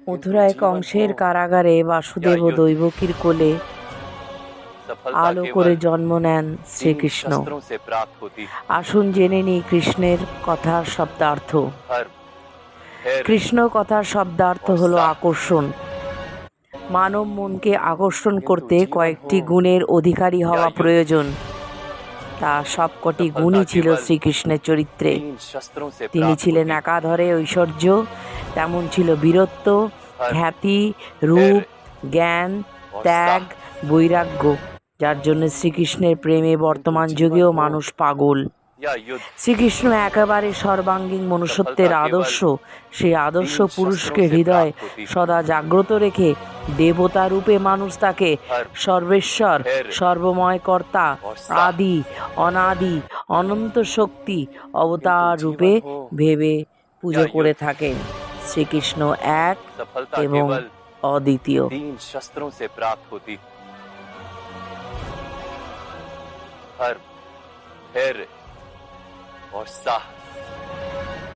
মথুরায় কংসের কারাগারে বাসুদেব ও দৈবকীর কোলে আলো করে জন্ম নেন শ্রীকৃষ্ণ। আসুন জেনে নিই কৃষ্ণের কথার শব্দার্থ। কৃষ্ণ কথার শব্দার্থ হলো আকর্ষণ। মানব মনকে আকর্ষণ করতে কয়েকটি গুণের অধিকারী হওয়া প্রয়োজন। তা সবকটি গুণই ছিল শ্রীকৃষ্ণের চরিত্রে। তিনি ছিলেন একাধারে ঐশ্বর্য, তেমন ছিল বীরত্ব, খ্যাতি, রূপ, জ্ঞান, ত্যাগ, বৈরাগ্য, যার জন্য শ্রীকৃষ্ণের প্রেমে বর্তমান যুগেও মানুষ পাগল। শ্রীকৃষ্ণ একেবারে সর্বাঙ্গীন মনুষ্যত্বের আদর্শ। সেই আদর্শ পুরুষকে হৃদয়ে সদা জাগ্রত রেখে দেবতা রূপে মানুষ তাকে সর্বেশ্বর, সর্বময় কর্তা, আদি অনাদি অনন্ত শক্তি অবতার রূপে ভেবে পুজো করে থাকেন। শ্রীকৃষ্ণ এক এবং অদ্বিতীয়। और साहस